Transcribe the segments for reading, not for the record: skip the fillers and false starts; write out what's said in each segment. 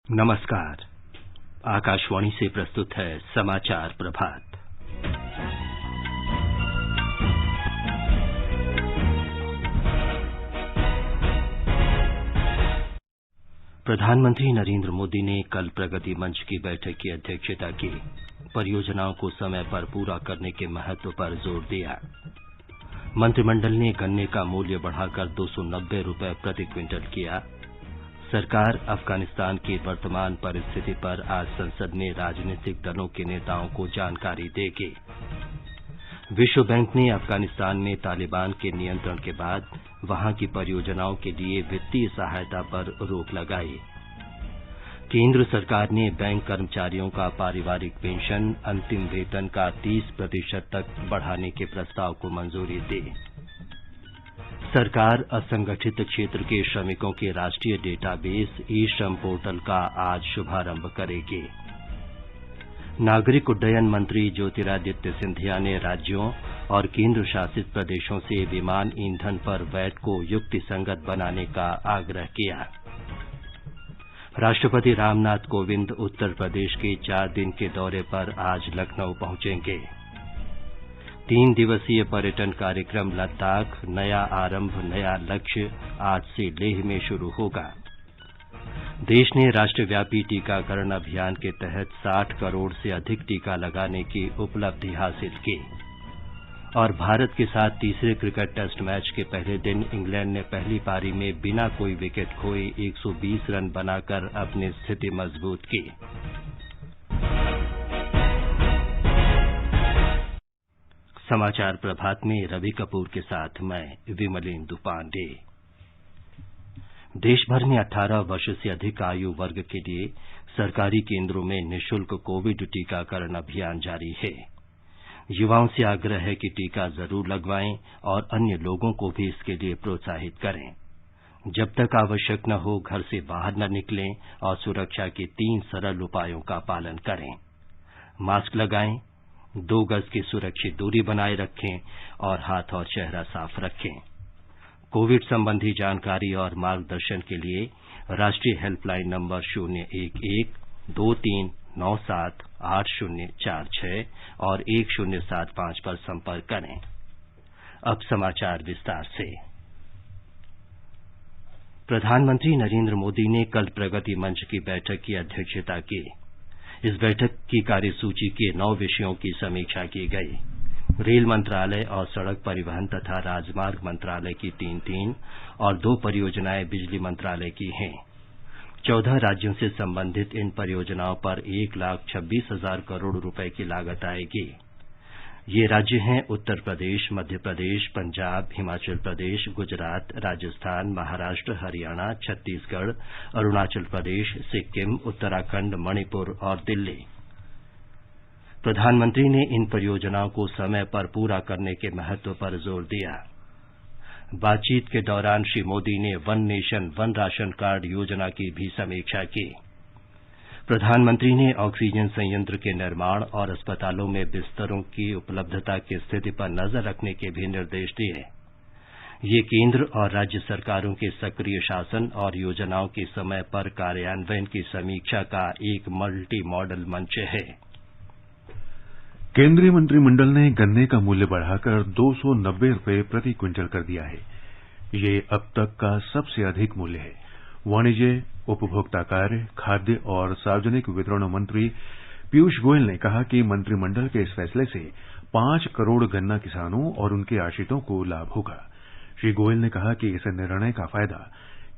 नमस्कार। आकाशवाणी से प्रस्तुत है समाचार प्रभात। प्रधानमंत्री नरेंद्र मोदी ने कल प्रगति मंच की बैठक की अध्यक्षता की। परियोजनाओं को समय पर पूरा करने के महत्व पर जोर दिया। मंत्रिमंडल ने गन्ने का मूल्य बढ़ाकर 290 रुपये प्रति क्विंटल किया। सरकार अफगानिस्तान की वर्तमान परिस्थिति पर आज संसद में राजनीतिक दलों के नेताओं को जानकारी देगी। विश्व बैंक ने अफगानिस्तान में तालिबान के नियंत्रण के बाद वहां की परियोजनाओं के लिए वित्तीय सहायता पर रोक लगाई। केंद्र सरकार ने बैंक कर्मचारियों का पारिवारिक पेंशन अंतिम वेतन का 30% तक बढ़ाने के प्रस्ताव को मंजूरी दी। सरकार असंगठित क्षेत्र के श्रमिकों के राष्ट्रीय डेटाबेस ई श्रम पोर्टल का आज शुभारंभ करेगी। नागरिक उड्डयन मंत्री ज्योतिरादित्य सिंधिया ने राज्यों और केंद्र शासित प्रदेशों से विमान ईंधन पर वैट को युक्तिसंगत बनाने का आग्रह किया। राष्ट्रपति रामनाथ कोविंद उत्तर प्रदेश के 4 दिन के दौरे पर आज लखनऊ पहुंचेंगे। 3 दिवसीय पर्यटन कार्यक्रम लद्दाख नया आरंभ नया लक्ष्य आज से लेह में शुरू होगा। देश ने राष्ट्रव्यापी टीकाकरण अभियान के तहत 60 करोड़ से अधिक टीका लगाने की उपलब्धि हासिल की। और भारत के साथ तीसरे क्रिकेट टेस्ट मैच के पहले दिन इंग्लैंड ने पहली पारी में बिना कोई विकेट खोए 120 रन बनाकर अपनी स्थिति मजबूत की। समाचार प्रभात में रवि कपूर के साथ मैं विमलेंदु पांडे। देश भर में 18 वर्ष से अधिक आयु वर्ग के लिए सरकारी केंद्रों में निःशुल्क कोविड टीकाकरण अभियान जारी है। युवाओं से आग्रह है कि टीका जरूर लगवाएं और अन्य लोगों को भी इसके लिए प्रोत्साहित करें। जब तक आवश्यक न हो घर से बाहर न निकलें और सुरक्षा के 3 सरल उपायों का पालन करें। मास्क लगाएं, 2 गज की सुरक्षित दूरी बनाए रखें और हाथ और चेहरा साफ रखें। कोविड संबंधी जानकारी और मार्गदर्शन के लिए राष्ट्रीय हेल्पलाइन नंबर 011-2397-8046 और 1075 पर संपर्क करें। अब समाचार विस्तार से। प्रधानमंत्री नरेंद्र मोदी ने कल प्रगति मंच की बैठक की अध्यक्षता की। इस बैठक की कार्यसूची के 9 विषयों की समीक्षा की गई। रेल मंत्रालय और सड़क परिवहन तथा राजमार्ग मंत्रालय की 3 और 2 परियोजनाएं बिजली मंत्रालय की हैं। 14 राज्यों से संबंधित इन परियोजनाओं पर 1,26,000 करोड़ रुपए की लागत आएगी। ये राज्य हैं उत्तर प्रदेश, मध्य प्रदेश, पंजाब, हिमाचल प्रदेश, गुजरात, राजस्थान, महाराष्ट्र, हरियाणा, छत्तीसगढ़, अरुणाचल प्रदेश, सिक्किम, उत्तराखंड, मणिपुर और दिल्ली। प्रधानमंत्री ने इन परियोजनाओं को समय पर पूरा करने के महत्व पर जोर दिया। बातचीत के दौरान श्री मोदी ने one nation one ration card योजना की भी समीक्षा की। प्रधानमंत्री ने ऑक्सीजन संयंत्र के निर्माण और अस्पतालों में बिस्तरों की उपलब्धता की स्थिति पर नजर रखने के भी निर्देश दिए। ये केंद्र और राज्य सरकारों के सक्रिय शासन और योजनाओं के समय पर कार्यान्वयन की समीक्षा का एक मल्टी मॉडल मंच है। केंद्रीय मंत्रिमंडल ने गन्ने का मूल्य बढ़ाकर 290 रुपये प्रति क्विंटल कर दिया है। ये अब तक का सबसे अधिक मूल्य है। वाणिज्य, उपभोक्ता कार्य, खाद्य और सार्वजनिक वितरण मंत्री पीयूष गोयल ने कहा कि मंत्रिमंडल के इस फैसले से 5 करोड़ गन्ना किसानों और उनके आश्रितों को लाभ होगा। श्री गोयल ने कहा कि इस निर्णय का फायदा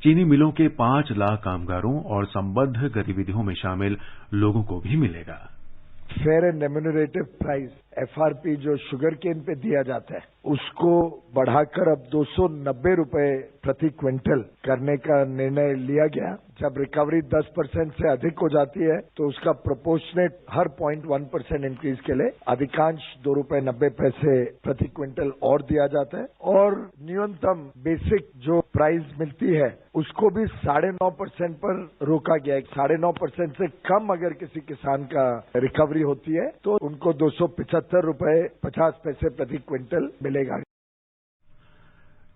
चीनी मिलों के 5 लाख कामगारों और संबद्ध गतिविधियों में शामिल लोगों को भी मिलेगा। Fair and remunerative price FRP जो शुगर केन पे दिया जाता है उसको बढ़ाकर अब 290 रुपए प्रति क्विंटल करने का निर्णय लिया गया। जब रिकवरी 10% से अधिक हो जाती है तो उसका प्रोपोर्शनेट हर 0.1% इंक्रीज के लिए अधिकांश 2 रुपए 90 पैसे प्रति क्विंटल और दिया जाता है। और न्यूनतम बेसिक जो प्राइस मिलती है उसको भी 9.5% पर रोका गया है। 9.5% से कम अगर किसी किसान का रिकवरी होती है तो उनको 275 रुपए 50 पैसे प्रति क्विंटल मिलेगा।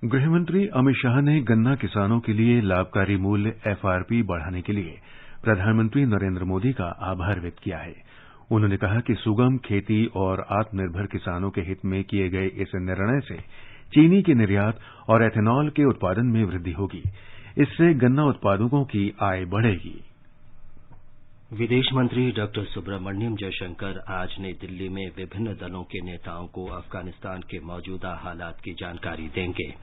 गृहमंत्री अमित शाह ने गन्ना किसानों के लिए लाभकारी मूल्य FRP बढ़ाने के लिए प्रधानमंत्री नरेंद्र मोदी का आभार व्यक्त किया है। उन्होंने कहा कि सुगम खेती और आत्मनिर्भर किसानों के हित में किए गए इस निर्णय से चीनी के निर्यात और एथेनॉल के उत्पादन में वृद्धि होगी। इससे गन्ना उत्पादकों की आय बढ़ेगी। विदेश मंत्री डॉक्टर सुब्रमण्यम जयशंकर आज नई दिल्ली में विभिन्न दलों के नेताओं को अफगानिस्तान के मौजूदा हालात की जानकारी देंगे।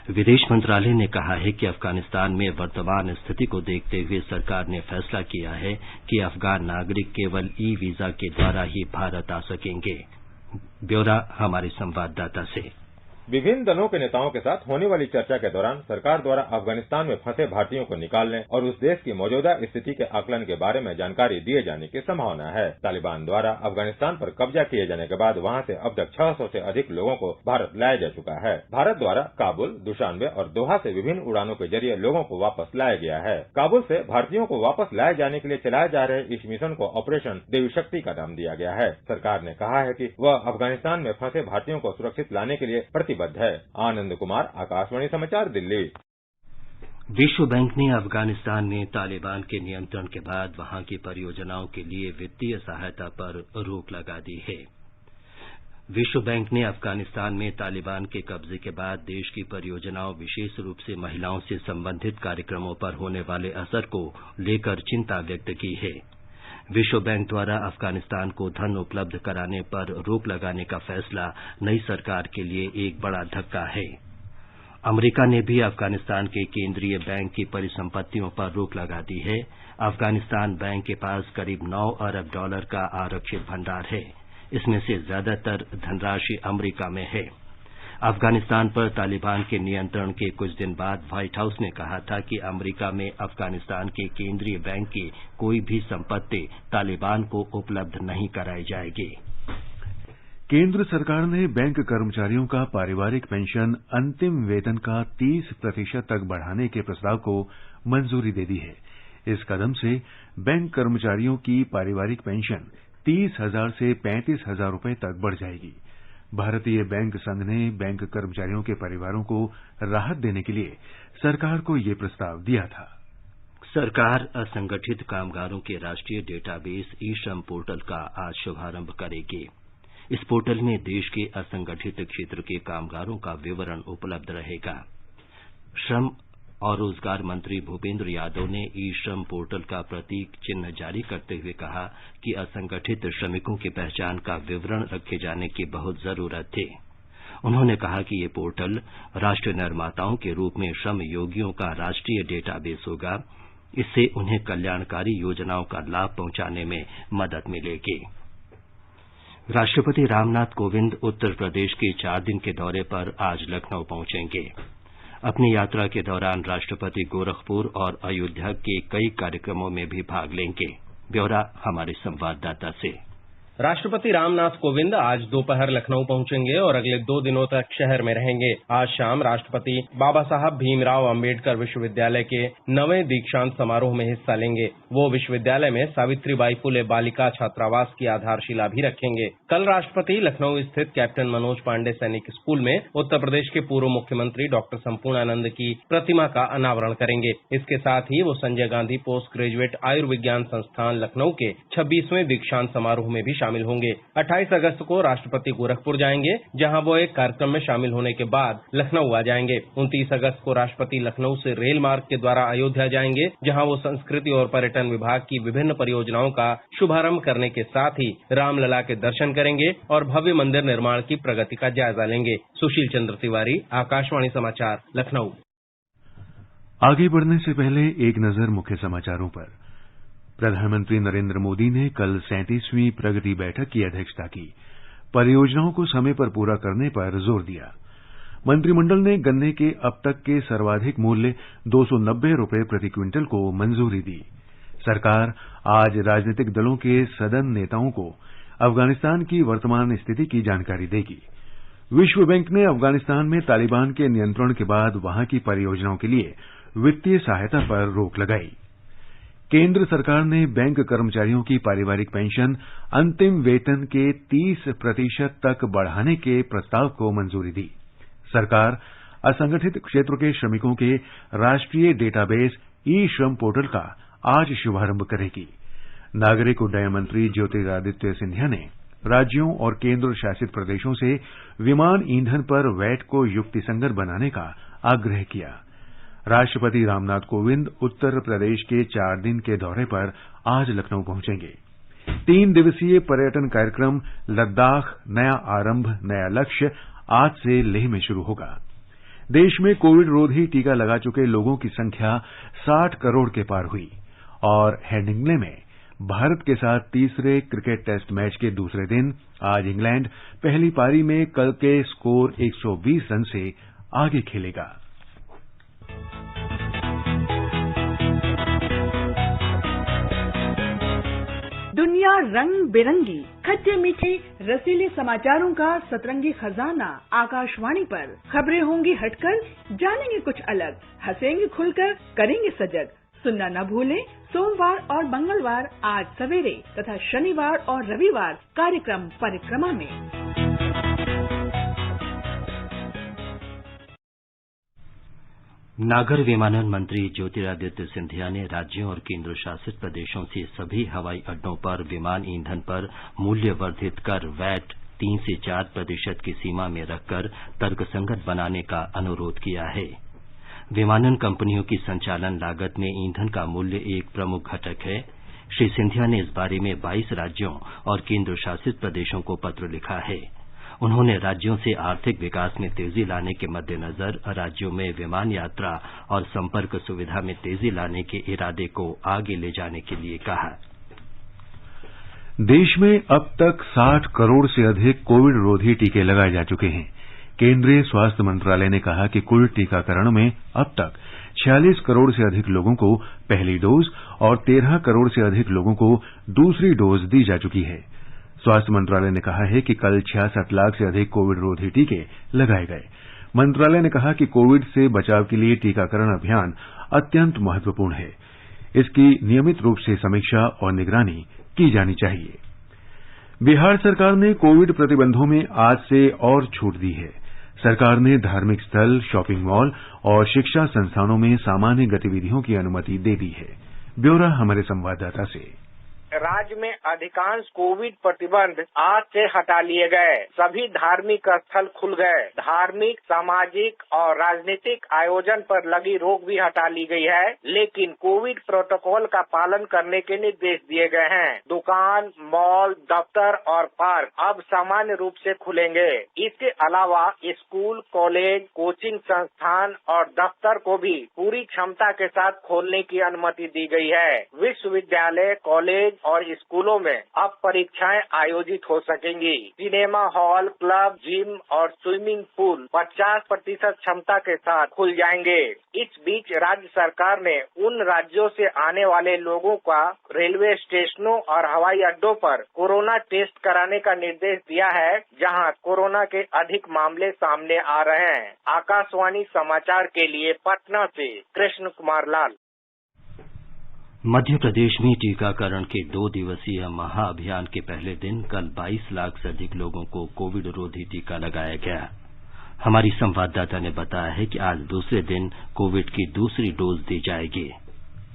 विदेश मंत्रालय ने कहा है कि अफगानिस्तान में वर्तमान स्थिति को देखते हुए सरकार ने फैसला किया है कि अफगान नागरिक केवल ई वीजा के द्वारा ही भारत आ सकेंगे। ब्यौरा हमारे संवाददाता से। विभिन्न दलों के नेताओं के साथ होने वाली चर्चा के दौरान सरकार द्वारा अफगानिस्तान में फंसे भारतीयों को निकालने और उस देश की मौजूदा स्थिति के आकलन के बारे में जानकारी दिए जाने की संभावना है। तालिबान द्वारा अफगानिस्तान पर कब्जा किए जाने के बाद वहां से अब तक 600 से अधिक लोगों को भारत लाया जा चुका है। भारत द्वारा काबुल, दुशानबे और दोहा से विभिन्न उड़ानों के जरिए लोगों को वापस लाया गया है। काबुल से भारतीयों को वापस लाए जाने के लिए चलाए जा रहे इस मिशन को ऑपरेशन देवी शक्ति का नाम दिया गया है। सरकार ने कहा है कि वह अफगानिस्तान में फंसे भारतीयों को सुरक्षित लाने के लिए प्रतिबद्ध है। आनंद कुमार, आकाशवाणी समाचार, दिल्ली। विश्व बैंक ने अफगानिस्तान में तालिबान के नियंत्रण के बाद वहां की परियोजनाओं के लिए वित्तीय सहायता पर रोक लगा दी है। विश्व बैंक ने अफगानिस्तान में तालिबान के कब्जे के बाद देश की परियोजनाओं, विशेष रूप से महिलाओं से संबंधित कार्यक्रमों पर होने वाले असर को लेकर चिंता व्यक्त की है। विश्व बैंक द्वारा अफगानिस्तान को धन उपलब्ध कराने पर रोक लगाने का फैसला नई सरकार के लिए एक बड़ा धक्का है। अमेरिका ने भी अफगानिस्तान के केंद्रीय बैंक की परिसंपत्तियों पर रोक लगा दी है। अफगानिस्तान बैंक के पास करीब $9 अरब का आरक्षित भंडार है। इसमें से ज्यादातर धनराशि अमेरिका में है। अफगानिस्तान पर तालिबान के नियंत्रण के कुछ दिन बाद व्हाइट हाउस ने कहा था कि अमेरिका में अफगानिस्तान के केंद्रीय बैंक की कोई भी संपत्ति तालिबान को उपलब्ध नहीं कराई जाएगी। केंद्र सरकार ने बैंक कर्मचारियों का पारिवारिक पेंशन अंतिम वेतन का 30% तक बढ़ाने के प्रस्ताव को मंजूरी दे दी है। इस कदम से बैंक कर्मचारियों की पारिवारिक पेंशन 30,000 से 35,000 रुपए तक बढ़ जाएगी। भारतीय बैंक संघ ने बैंक कर्मचारियों के परिवारों को राहत देने के लिए सरकार को ये प्रस्ताव दिया था। सरकार असंगठित कामगारों के राष्ट्रीय डेटाबेस ई-श्रम पोर्टल का आज शुभारंभ करेगी। इस पोर्टल में देश के असंगठित क्षेत्र के कामगारों का विवरण उपलब्ध रहेगा। श्रम और रोजगार मंत्री भूपेंद्र यादव ने ई-श्रम पोर्टल का प्रतीक चिन्ह जारी करते हुए कहा कि असंगठित श्रमिकों की पहचान का विवरण रखे जाने की बहुत जरूरत थी। उन्होंने कहा कि ये पोर्टल राष्ट्र निर्माताओं के रूप में श्रम योगियों का राष्ट्रीय डेटाबेस होगा। इससे उन्हें कल्याणकारी योजनाओं का लाभ पहुंचाने में मदद मिलेगी। राष्ट्रपति रामनाथ कोविंद उत्तर प्रदेश के 4 दिन के दौरे पर आज लखनऊ पहुंचेंगे। अपनी यात्रा के दौरान राष्ट्रपति गोरखपुर और अयोध्या के कई कार्यक्रमों में भी भाग लेंगे। ब्यौरा हमारे संवाददाता से। राष्ट्रपति रामनाथ कोविंद आज दोपहर लखनऊ पहुंचेंगे और अगले 2 दिनों तक शहर में रहेंगे। आज शाम राष्ट्रपति बाबा साहब भीमराव अंबेडकर विश्वविद्यालय के 9वें दीक्षांत समारोह में हिस्सा लेंगे। वो विश्वविद्यालय में सावित्रीबाई फुले बालिका छात्रावास की आधारशिला भी रखेंगे। कल राष्ट्रपति लखनऊ स्थित कैप्टन मनोज पांडे सैनिक स्कूल में उत्तर प्रदेश के पूर्व मुख्यमंत्री डॉक्टर संपूर्णानंद की प्रतिमा का अनावरण करेंगे। इसके साथ ही वो संजय गांधी पोस्ट ग्रेजुएट आयुर्विज्ञान संस्थान लखनऊ के 26वें दीक्षांत समारोह में भी शामिल होंगे। 28 अगस्त को राष्ट्रपति गोरखपुर जाएंगे, जहां वो एक कार्यक्रम में शामिल होने के बाद लखनऊ आ जाएंगे। 29 अगस्त को राष्ट्रपति लखनऊ से रेल मार्ग के द्वारा अयोध्या जाएंगे, जहां वो संस्कृति और पर्यटन विभाग की विभिन्न परियोजनाओं का शुभारंभ करने के साथ ही रामलला के दर्शन करेंगे और भव्य मंदिर निर्माण की प्रगति का जायजा लेंगे। सुशील चंद्र तिवारी, आकाशवाणी समाचार, लखनऊ। आगे बढ़ने से पहले एक नजर मुख्य समाचारों पर। प्रधानमंत्री नरेंद्र मोदी ने कल 37वीं प्रगति बैठक की अध्यक्षता की। परियोजनाओं को समय पर पूरा करने पर जोर दिया। मंत्रिमंडल ने गन्ने के अब तक के सर्वाधिक मूल्य 290 रुपए प्रति क्विंटल को मंजूरी दी। सरकार आज राजनीतिक दलों के सदन नेताओं को अफगानिस्तान की वर्तमान स्थिति की जानकारी देगी। विश्व बैंक ने अफगानिस्तान में तालिबान के नियंत्रण के बाद वहां की परियोजनाओं के लिए वित्तीय सहायता पर रोक लगाई। केंद्र सरकार ने बैंक कर्मचारियों की पारिवारिक पेंशन अंतिम वेतन के 30% तक बढ़ाने के प्रस्ताव को मंजूरी दी। सरकार असंगठित क्षेत्र के श्रमिकों के राष्ट्रीय डेटाबेस ई-श्रम पोर्टल का आज शुभारंभ करेगी। नागरिक उड्डयन मंत्री ज्योतिरादित्य सिंधिया ने राज्यों और केंद्र शासित प्रदेशों से विमान ईंधन पर वैट को युक्तिसंगत बनाने का आग्रह किया। राष्ट्रपति रामनाथ कोविंद उत्तर प्रदेश के 4 दिन के दौरे पर आज लखनऊ पहुंचेंगे। 3 दिवसीय पर्यटन कार्यक्रम लद्दाख नया आरंभ नया लक्ष्य आज से लेह में शुरू होगा। देश में कोविड रोधी टीका लगा चुके लोगों की संख्या 60 करोड़ के पार हुई और हेडिंग्ले में भारत के साथ तीसरे क्रिकेट टेस्ट मैच के दूसरे दिन आज इंग्लैंड पहली पारी में कल के स्कोर 120 रन से आगे खेलेगा। दुनिया रंग बिरंगी, खट्टे मीठे रसीले समाचारों का सतरंगी खजाना आकाशवाणी पर। खबरें होंगी हटकर, जानेंगे कुछ अलग, हंसेंगे खुलकर, करेंगे सजग। सुनना न भूलें सोमवार और मंगलवार आज सवेरे तथा शनिवार और रविवार कार्यक्रम परिक्रमा में। नागर विमानन मंत्री ज्योतिरादित्य सिंधिया ने राज्यों और केंद्र शासित प्रदेशों से सभी हवाई अड्डों पर विमान ईंधन पर मूल्य वर्धित कर वैट 3 से 4% की सीमा में रखकर तर्कसंगत बनाने का अनुरोध किया है। विमानन कंपनियों की संचालन लागत में ईंधन का मूल्य एक प्रमुख घटक है। श्री सिंधिया ने इस बारे में 22 राज्यों और केंद्र शासित प्रदेशों को पत्र लिखा है। उन्होंने राज्यों से आर्थिक विकास में तेजी लाने के मद्देनजर राज्यों में विमान यात्रा और संपर्क सुविधा में तेजी लाने के इरादे को आगे ले जाने के लिए कहा। देश में अब तक 60 करोड़ से अधिक कोविड रोधी टीके लगाए जा चुके हैं। केंद्रीय स्वास्थ्य मंत्रालय ने कहा कि कुल टीकाकरण में अब तक 46 करोड़ से अधिक लोगों को पहली डोज और 13 करोड़ से अधिक लोगों को दूसरी डोज दी जा चुकी है। स्वास्थ्य मंत्रालय ने कहा है कि कल 66 लाख से अधिक कोविड रोधी टीके लगाए गए। मंत्रालय ने कहा कि कोविड से बचाव के लिए टीकाकरण अभियान अत्यंत महत्वपूर्ण है। इसकी नियमित रूप से समीक्षा और निगरानी की जानी चाहिए। बिहार सरकार ने कोविड प्रतिबंधों में आज से और छूट दी है। सरकार ने धार्मिक स्थल, शॉपिंग मॉल और शिक्षा संस्थानों में सामान्य गतिविधियों की अनुमति दे दी है। ब्यौरा हमारे संवाददाता से। राज्य में अधिकांश कोविड प्रतिबंध आज से हटा लिए गए। सभी धार्मिक स्थल खुल गए। धार्मिक, सामाजिक और राजनीतिक आयोजन पर लगी रोक भी हटा ली गई है, लेकिन कोविड प्रोटोकॉल का पालन करने के निर्देश दिए गए हैं। दुकान, मॉल, दफ्तर और पार्क अब सामान्य रूप से खुलेंगे। इसके अलावा स्कूल, कॉलेज, कोचिंग संस्थान और दफ्तर को भी पूरी क्षमता के साथ खोलने की अनुमति दी गई है। विश्वविद्यालय, कॉलेज और स्कूलों में अब परीक्षाएं आयोजित हो सकेंगी। सिनेमा हॉल, क्लब, जिम और स्विमिंग पूल 50% क्षमता के साथ खुल जाएंगे। इस बीच राज्य सरकार ने उन राज्यों से आने वाले लोगों का रेलवे स्टेशनों और हवाई अड्डों पर कोरोना टेस्ट कराने का निर्देश दिया है, जहां कोरोना के अधिक मामले सामने आ रहे हैं। आकाशवाणी समाचार के लिए पटना से कृष्ण कुमार लाल। मध्य प्रदेश में टीकाकरण के 2 दिवसीय महाअभियान के पहले दिन कल 22 लाख से अधिक लोगों को कोविड रोधी टीका लगाया गया। हमारी संवाददाता ने बताया है कि आज दूसरे दिन कोविड की दूसरी डोज दी जाएगी।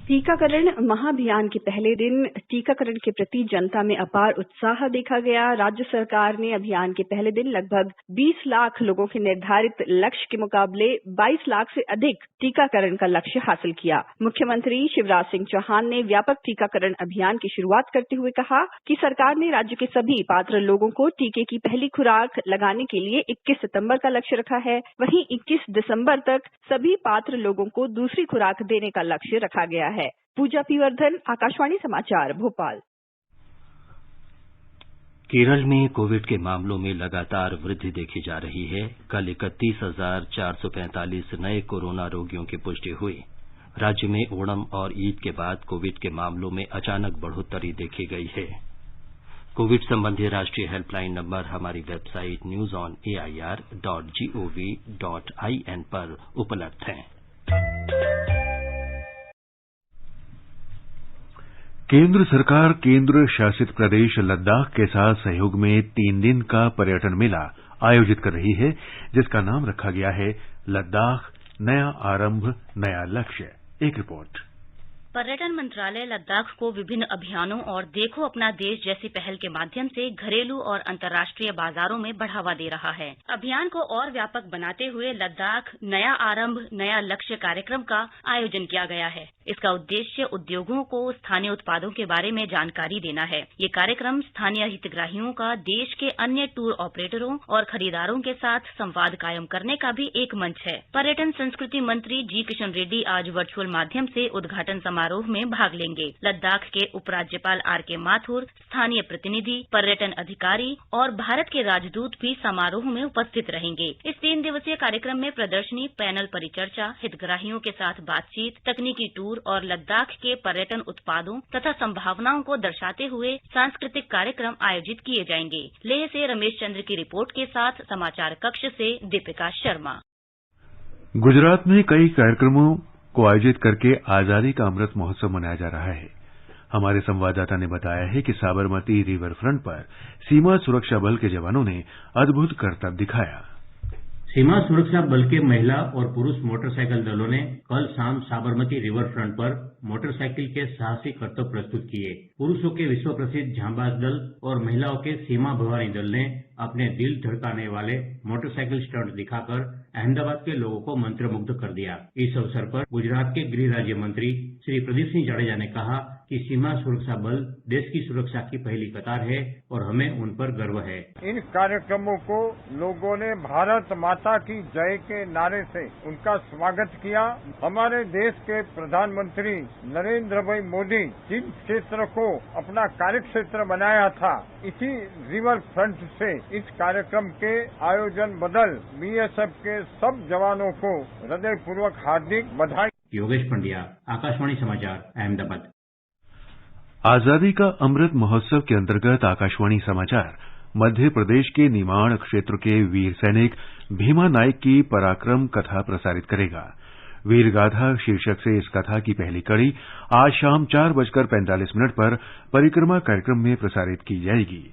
टीकाकरण महाअभियान के पहले दिन टीकाकरण के प्रति जनता में अपार उत्साह देखा गया। राज्य सरकार ने अभियान के पहले दिन लगभग 20 लाख लोगों के निर्धारित लक्ष्य के मुकाबले 22 लाख से अधिक टीकाकरण का लक्ष्य हासिल किया। मुख्यमंत्री शिवराज सिंह चौहान ने व्यापक टीकाकरण अभियान की शुरुआत करते हुए कहा कि सरकार ने राज्य के सभी पात्र लोगों को टीके की पहली खुराक लगाने के लिए 21 सितंबर का लक्ष्य रखा है। वहीं 21 दिसंबर तक सभी पात्र लोगों को दूसरी खुराक देने का लक्ष्य रखा गया है। पूजा पीवर्धन, आकाशवाणी समाचार, भोपाल। केरल में कोविड के मामलों में लगातार वृद्धि देखी जा रही है। कल 31,445 नए कोरोना रोगियों की पुष्टि हुई। राज्य में ओणम और ईद के बाद कोविड के मामलों में अचानक बढ़ोतरी देखी गई है। कोविड संबंधी राष्ट्रीय हेल्पलाइन नंबर हमारी वेबसाइट newsonair.gov.in पर उपलब्ध है। केंद्र सरकार केंद्र शासित प्रदेश लद्दाख के साथ सहयोग में 3 दिन का पर्यटन मेला आयोजित कर रही है, जिसका नाम रखा गया है लद्दाख नया आरंभ नया लक्ष्य। एक रिपोर्ट। पर्यटन मंत्रालय लद्दाख को विभिन्न अभियानों और देखो अपना देश जैसी पहल के माध्यम से घरेलू और अंतर्राष्ट्रीय बाजारों में बढ़ावा दे रहा है। अभियान को और व्यापक बनाते हुए लद्दाख नया आरंभ नया लक्ष्य कार्यक्रम का आयोजन किया गया है। इसका उद्देश्य उद्योगों को स्थानीय उत्पादों के बारे में जानकारी देना है। ये कार्यक्रम स्थानीय हितग्राहियों का देश के अन्य टूर ऑपरेटरों और खरीदारों के साथ संवाद कायम करने का भी एक मंच है। पर्यटन संस्कृति मंत्री जी किशन रेड्डी आज वर्चुअल माध्यम से उद्घाटन समारोह में भाग लेंगे। लद्दाख के उपराज्यपाल आर.के. माथुर, स्थानीय प्रतिनिधि, पर्यटन अधिकारी और भारत के राजदूत भी समारोह में उपस्थित रहेंगे। इस 3 दिवसीय कार्यक्रम में प्रदर्शनी, पैनल परिचर्चा, हितग्राहियों के साथ बातचीत, तकनीकी टूर और लद्दाख के पर्यटन उत्पादों तथा संभावनाओं को दर्शाते हुए सांस्कृतिक कार्यक्रम आयोजित किए जाएंगे। लेह से रमेश चंद्र की रिपोर्ट के साथ समाचार कक्ष से दीपिका शर्मा। गुजरात में कई कार्यक्रमों को आयोजित करके आजादी का अमृत महोत्सव मनाया जा रहा है। हमारे संवाददाता ने बताया है कि साबरमती रिवर फ्रंट पर सीमा सुरक्षा बल के जवानों ने अद्भुत करतब दिखाया। सीमा सुरक्षा बल के महिला और पुरुष मोटरसाइकिल दलों ने कल शाम साबरमती रिवर फ्रंट पर मोटरसाइकिल के साहसी करतब प्रस्तुत किए। पुरुषों के विश्व प्रसिद्ध झांबाज दल और महिलाओं के सीमा भवानी दल ने अपने दिल धड़काने वाले मोटरसाइकिल स्टंट दिखाकर अहमदाबाद के लोगों को मंत्रमुग्ध कर दिया। इस अवसर पर गुजरात के गृह राज्य मंत्री श्री प्रदीप सिंह जाडेजा ने कहा कि सीमा सुरक्षा बल देश की सुरक्षा की पहली कतार है और हमें उन पर गर्व है। इन कार्यक्रमों को लोगों ने भारत माता की जय के नारे से उनका स्वागत किया। हमारे देश के प्रधानमंत्री नरेंद्र भाई मोदी जिन क्षेत्र को अपना कार्यक्षेत्र बनाया था, इसी रिवर फ्रंट से इस कार्यक्रम के आयोजन बदल बीएसएफ के सब जवानों को हृदयपूर्वक हार्दिक बधाई। योगेश पंड्या, आकाशवाणी समाचार, अहमदाबाद। आजादी का अमृत महोत्सव के अंतर्गत आकाशवाणी समाचार मध्य प्रदेश के निमाड़ क्षेत्र के वीर सैनिक भीमा नाइक की पराक्रम कथा प्रसारित करेगा। वीर गाथा शीर्षक से इस कथा की पहली कड़ी आज शाम 4:45 पर परिक्रमा कार्यक्रम में प्रसारित की जाएगी।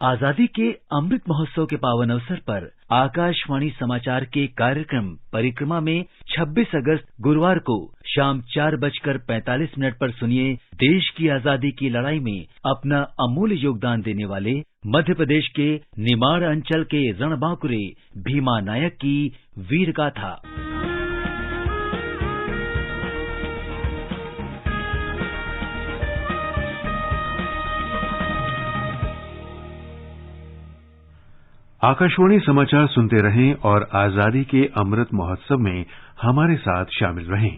आजादी के अमृत महोत्सव के पावन अवसर पर आकाशवाणी समाचार के कार्यक्रम परिक्रमा में 26 अगस्त गुरुवार को शाम 4:45 पर सुनिए देश की आजादी की लड़ाई में अपना अमूल्य योगदान देने वाले मध्य प्रदेश के निमाड़ अंचल के रणबांकुरे भीमा नायक की वीर गाथा। आकाशवाणी समाचार सुनते रहें और आजादी के अमृत महोत्सव में हमारे साथ शामिल रहें।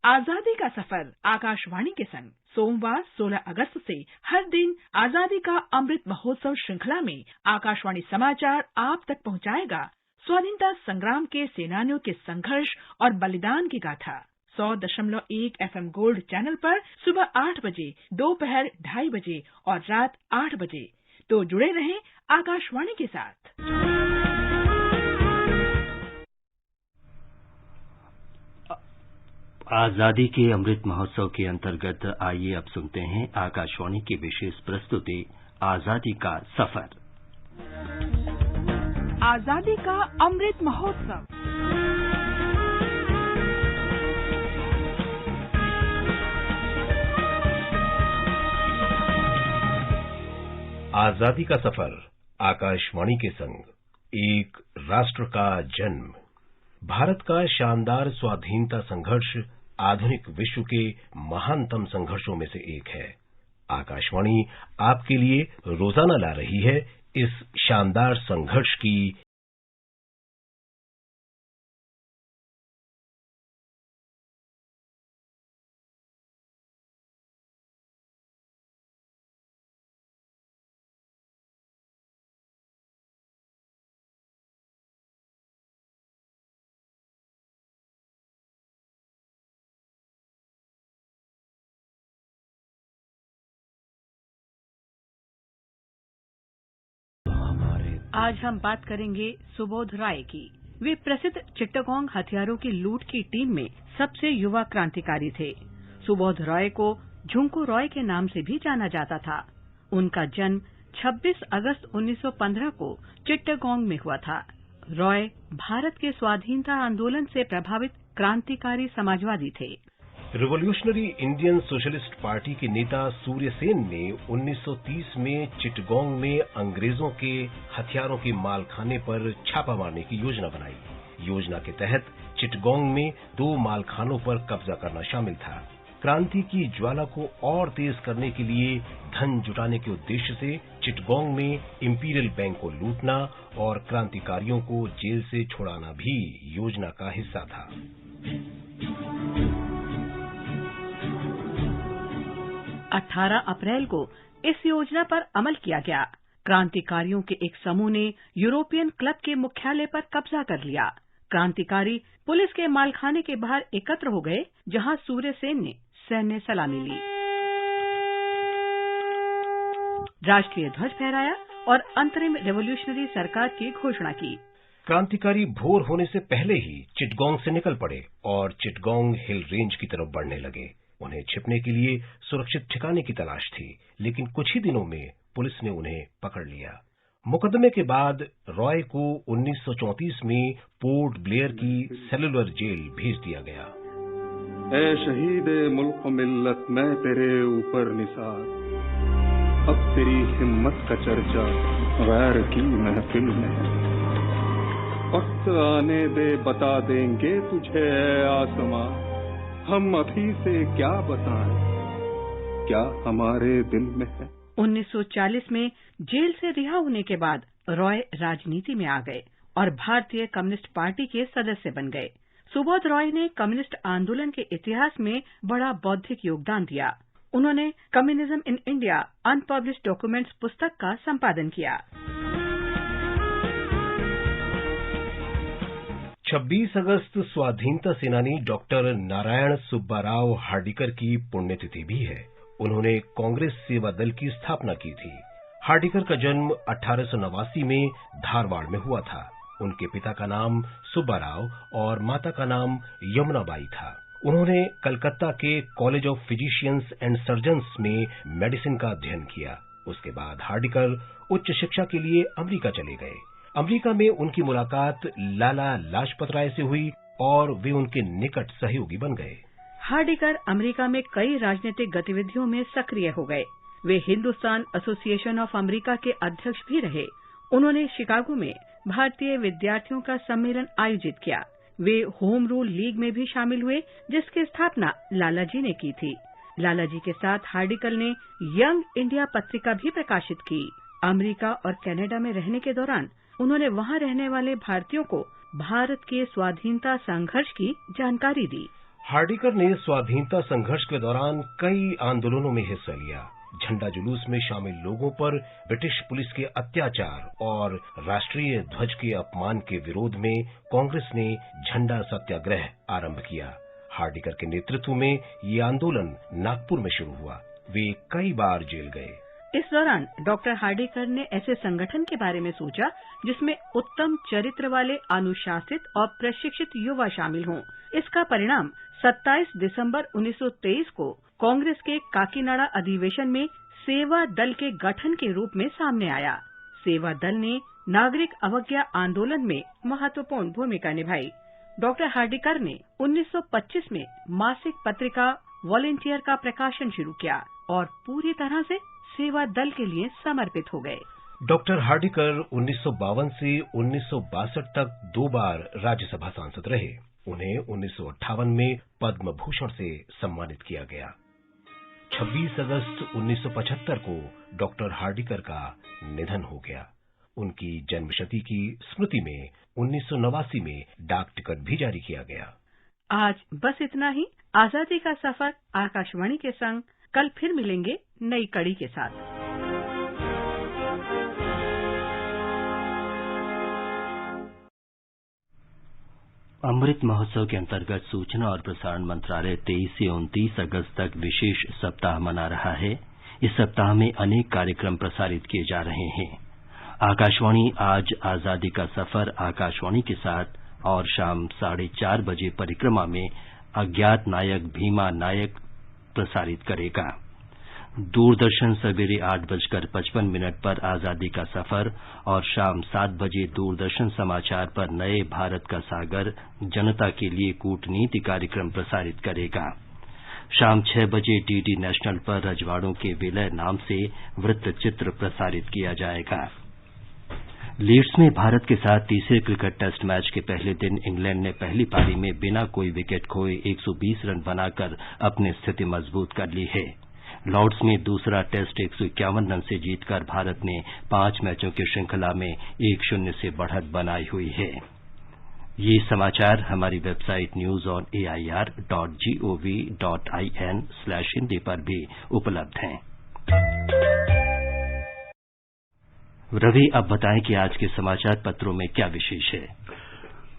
आजादी का सफर आकाशवाणी के संग सोमवार 16 अगस्त से हर दिन आजादी का अमृत महोत्सव श्रृंखला में आकाशवाणी समाचार आप तक पहुंचाएगा स्वाधीनता संग्राम के सेनानियों के संघर्ष और बलिदान की गाथा। 100.1 FM गोल्ड चैनल पर सुबह 8 बजे, दोपहर 2:30 बजे और रात 8 बजे। तो जुड़े रहें आकाशवाणी के साथ। आजादी के अमृत महोत्सव के अंतर्गत आइए अब सुनते हैं आकाशवाणी की विशेष प्रस्तुति आजादी का सफर। आजादी का अमृत महोत्सव। आजादी का सफर आकाशवाणी के संग एक राष्ट्र का जन्म। भारत का शानदार स्वाधीनता संघर्ष आधुनिक विश्व के महानतम संघर्षों में से एक है। आकाशवाणी आपके लिए रोजाना ला रही है इस शानदार संघर्ष की आज हम बात करेंगे सुबोध राय की। वे प्रसिद्ध चिट्टागोंग हथियारों की लूट की टीम में सबसे युवा क्रांतिकारी थे। सुबोध राय को झुंकू रॉय के नाम से भी जाना जाता था। उनका जन्म 26 अगस्त 1915 को चिट्टागोंग में हुआ था। रॉय भारत के स्वाधीनता आंदोलन से प्रभावित क्रांतिकारी समाजवादी थे। रिवॉल्यूशनरी इंडियन सोशलिस्ट पार्टी के नेता सूर्य सेन ने 1930 में चिट्टागोंग में अंग्रेजों के हथियारों के मालखाने पर छापा मारने की योजना बनाई। योजना के तहत चिट्टागोंग में 2 मालखानों पर कब्जा करना शामिल था। क्रांति की ज्वाला को और तेज करने के लिए धन जुटाने के उद्देश्य से चिट्टागोंग में इंपीरियल बैंक को लूटना और क्रांतिकारियों को जेल से छुड़ाना भी योजना का हिस्सा था। 18 अप्रैल को इस योजना पर अमल किया गया। क्रांतिकारियों के एक समूह ने यूरोपियन क्लब के मुख्यालय पर कब्जा कर लिया। क्रांतिकारी पुलिस के मालखाने के बाहर एकत्र हो गए, जहां सूर्य सेन ने सैन्य सलामी ली, राष्ट्रीय ध्वज फहराया और अंतरिम रेवोल्यूशनरी सरकार की घोषणा की। क्रांतिकारी भोर होने से पहले ही चिट्टागोंग से निकल पड़े और चिट्टागोंग हिल रेंज की तरफ बढ़ने लगे। उन्हें छिपने के लिए सुरक्षित ठिकाने की तलाश थी, लेकिन कुछ ही दिनों में पुलिस ने उन्हें पकड़ लिया। मुकदमे के बाद रॉय को 1934 में पोर्ट ब्लेयर की सेलुलर जेल भेज दिया गया। ऐ शहीद मुल्क मिल्लत, मैं तेरे ऊपर निसार, अब तेरी हिम्मत का चर्चा गैर की महफिल में है। वक्त आने दे, बता देंगे तुझे आसमां, हम अभी से क्या बताएं, क्या हमारे दिल में है। 1940 में जेल से रिहा होने के बाद रॉय राजनीति में आ गए और भारतीय कम्युनिस्ट पार्टी के सदस्य बन गए। सुबोध रॉय ने कम्युनिस्ट आंदोलन के इतिहास में बड़ा बौद्धिक योगदान दिया। उन्होंने communism in India unpublished documents पुस्तक का संपादन किया। 26 अगस्त स्वाधीनता सेनानी डॉक्टर नारायण सुब्बाराव हार्डिकर की पुण्यतिथि भी है। उन्होंने कांग्रेस सेवा दल की स्थापना की थी। हार्डिकर का जन्म 1889 में धारवाड़ में हुआ था। उनके पिता का नाम सुब्बाराव और माता का नाम यमुनाबाई था। उन्होंने कलकत्ता के college of physicians and surgeons में मेडिसिन का अध्ययन किया। उसके बाद हार्डिकर उच्च शिक्षा के लिए अमेरिका चले गए। अमेरिका में उनकी मुलाकात लाला लाजपत राय से हुई और वे उनके निकट सहयोगी बन गए। हार्डिकर अमेरिका में कई राजनीतिक गतिविधियों में सक्रिय हो गए। वे हिंदुस्तान एसोसिएशन ऑफ अमेरिका के अध्यक्ष भी रहे। उन्होंने शिकागो में भारतीय विद्यार्थियों का सम्मेलन आयोजित किया। वे होम रूल लीग में भी शामिल हुए, जिसकी स्थापना लालाजी ने की थी। लालाजी के साथ हार्डिकर ने यंग इंडिया पत्रिका भी प्रकाशित की। अमेरिका और कनाडा में रहने के दौरान उन्होंने वहां रहने वाले भारतीयों को भारत के स्वाधीनता संघर्ष की जानकारी दी। हार्डिकर ने स्वाधीनता संघर्ष के दौरान कई आंदोलनों में हिस्सा लिया। झंडा जुलूस में शामिल लोगों पर ब्रिटिश पुलिस के अत्याचार और राष्ट्रीय ध्वज के अपमान के विरोध में कांग्रेस ने झंडा सत्याग्रह आरंभ किया। हार्डिकर के नेतृत्व में ये आंदोलन नागपुर में शुरू हुआ। वे कई बार जेल गए। इस दौरान डॉक्टर हार्डिकर ने ऐसे संगठन के बारे में सोचा जिसमें उत्तम चरित्र वाले अनुशासित और प्रशिक्षित युवा शामिल हों। इसका परिणाम 27 दिसंबर 1923 को कांग्रेस के काकीनाडा अधिवेशन में सेवा दल के गठन के रूप में सामने आया। सेवा दल ने नागरिक अवज्ञा आंदोलन में महत्वपूर्ण भूमिका निभाई। डॉक्टर हार्डिकर ने 1925 में मासिक पत्रिका वॉलंटियर का प्रकाशन शुरू किया और पूरी तरह से सेवा दल के लिए समर्पित हो गए। डॉक्टर हार्डिकर 1952 से 1962 तक 2 बार राज्यसभा सांसद रहे। उन्हें 1958 में पद्म भूषण से सम्मानित किया गया। 26 अगस्त 1975 को डॉक्टर हार्डिकर का निधन हो गया। उनकी जन्मशती की स्मृति में 1989 में डाक टिकट भी जारी किया गया। आज बस इतना ही। आजादी का सफर आकाशवाणी के संग कल फिर मिलेंगे नई कड़ी के साथ। अमृत महोत्सव के अंतर्गत सूचना और प्रसारण मंत्रालय 23 से 29 अगस्त तक विशेष सप्ताह मना रहा है। इस सप्ताह में अनेक कार्यक्रम प्रसारित किए जा रहे हैं। आकाशवाणी आज आजादी का सफर आकाशवाणी के साथ और शाम 4:30 बजे परिक्रमा में अज्ञात नायक भीमा नायक प्रसारित करेगा। दूरदर्शन सवेरे 8:55 पर आजादी का सफर और शाम 7 बजे दूरदर्शन समाचार पर नए भारत का सागर जनता के लिए कूटनीति कार्यक्रम प्रसारित करेगा। शाम 6 बजे डीडी नेशनल पर रजवाड़ों के विलय नाम से वृत्तचित्र प्रसारित किया जाएगा। लीड्स में भारत के साथ तीसरे क्रिकेट टेस्ट मैच के पहले दिन इंग्लैंड ने पहली पारी में बिना कोई विकेट खोए 120 रन बनाकर अपनी स्थिति मजबूत कर ली है। लॉर्ड्स में दूसरा टेस्ट 151 रन से जीतकर भारत ने 5 मैचों की श्रृंखला में 1-0 से बढ़त बनाई हुई है। ये समाचार हमारी वेबसाइट newsonair.gov.in/hindi पर भी उपलब्ध हैं। रवि, अब बताएं कि आज के समाचार पत्रों में क्या विशेष है।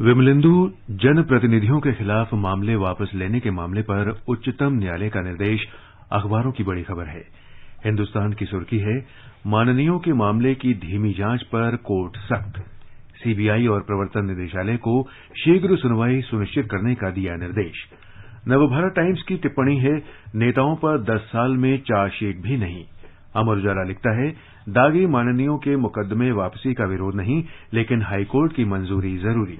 विमलेंदु जनप्रतिनिधियों के खिलाफ मामले वापस लेने के मामले पर उच्चतम न्यायालय का निर्देश अखबारों की बड़ी खबर है। हिन्दुस्तान की सुर्खी है, माननीयों के मामले की धीमी जांच पर कोर्ट सख्त। सीबीआई और प्रवर्तन निदेशालय को शीघ्र सुनवाई सुनिश्चित करने का दिया निर्देश। नवभारत टाइम्स की टिप्पणी है, नेताओं पर 10 साल में चार्जशीट भी नहीं। अमर उजाला लिखता है, दागी माननीयों के मुकदमे वापसी का विरोध नहीं, लेकिन हाईकोर्ट की मंजूरी जरूरी।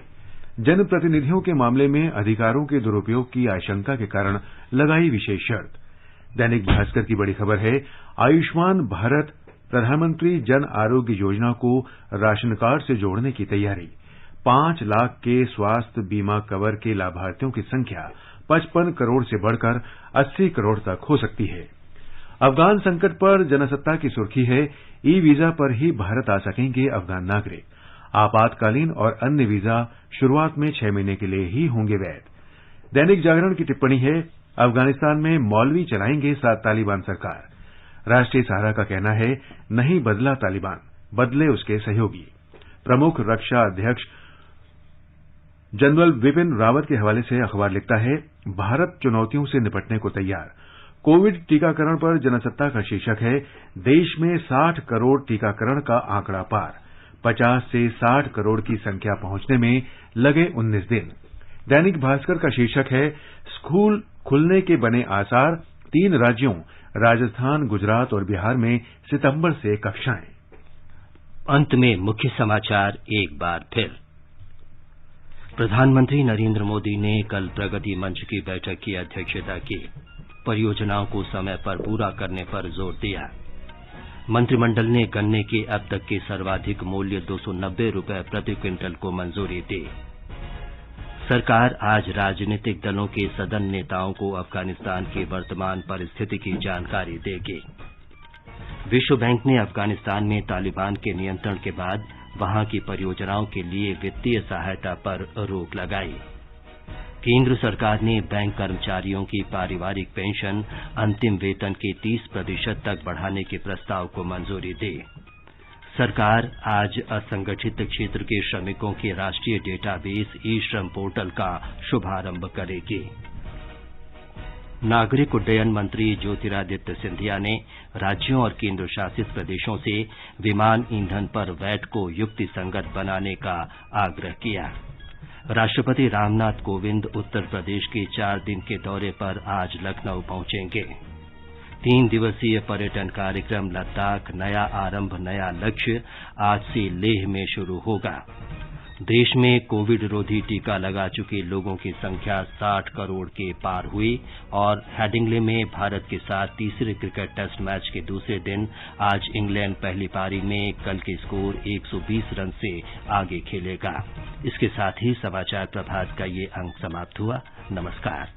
जनप्रतिनिधियों के मामले में अधिकारों के दुरुपयोग की आशंका के कारण लगाई विशेष शर्त। दैनिक भास्कर की बड़ी खबर है, आयुष्मान भारत प्रधानमंत्री जन आरोग्य योजना को राशन कार्ड से जोड़ने की तैयारी। 5 लाख के स्वास्थ्य बीमा कवर के लाभार्थियों की संख्या 55 करोड़ से बढ़कर 80 करोड़ तक हो सकती है। अफगान संकट पर जनसत्ता की सुर्खी है, ई वीजा पर ही भारत आ सकेंगे अफगान नागरिक। आपातकालीन और अन्य वीजा शुरुआत में 6 महीने के लिए ही होंगे वैध। दैनिक जागरण की टिप्पणी है, अफगानिस्तान में मौलवी चलाएंगे तालिबान सरकार। राष्ट्रीय सहारा का कहना है, नहीं बदला तालिबान, बदले उसके सहयोगी। प्रमुख रक्षा अध्यक्ष जनरल बिपिन रावत के हवाले से अखबार लिखता है, भारत चुनौतियों से निपटने को तैयार। कोविड टीकाकरण पर जनसत्ता का शीर्षक है, देश में 60 करोड़ टीकाकरण का आंकड़ा पार। 50 से 60 करोड़ की संख्या पहुंचने में लगे 19 दिन। दैनिक भास्कर का शीर्षक है, स्कूल खुलने के बने आसार। 3 राज्यों राजस्थान, गुजरात और बिहार में सितंबर से कक्षाएं। अंत में मुख्य समाचार एक बार फिर। प्रधानमंत्री नरेंद्र मोदी ने कल प्रगति मंच की बैठक की अध्यक्षता की। परियोजनाओं को समय पर पूरा करने पर जोर दिया। मंत्रिमंडल ने गन्ने के अब तक के सर्वाधिक मूल्य 290 रुपये प्रति क्विंटल को मंजूरी दी। सरकार आज राजनीतिक दलों के सदन नेताओं को अफगानिस्तान की वर्तमान परिस्थिति की जानकारी देगी। विश्व बैंक ने अफगानिस्तान में तालिबान के नियंत्रण के बाद वहां की परियोजनाओं के लिए वित्तीय सहायता पर रोक लगाई। केंद्र सरकार ने बैंक कर्मचारियों की पारिवारिक पेंशन अंतिम वेतन के 30% तक बढ़ाने के प्रस्ताव को मंजूरी दी। सरकार आज असंगठित क्षेत्र के श्रमिकों के राष्ट्रीय डेटाबेस ई श्रम पोर्टल का शुभारंभ करेगी। नागरिक उड्डयन मंत्री ज्योतिरादित्य सिंधिया ने राज्यों और केंद्र शासित प्रदेशों से विमान ईंधन पर वैट को युक्तिसंगत बनाने का आग्रह किया। राष्ट्रपति रामनाथ कोविंद उत्तर प्रदेश के 4 दिन के दौरे पर आज लखनऊ पहुंचेंगे। 3 दिवसीय पर्यटन कार्यक्रम लद्दाख नया आरंभ नया लक्ष्य आज से लेह में शुरू होगा। देश में कोविड रोधी टीका लगा चुके लोगों की संख्या 60 करोड़ के पार हुई और हेडिंग्ले में भारत के साथ तीसरे क्रिकेट टेस्ट मैच के दूसरे दिन आज इंग्लैंड पहली पारी में कल के स्कोर 120 रन से आगे खेलेगा। इसके साथ ही समाचार प्रभात का ये अंक समाप्त हुआ। नमस्कार।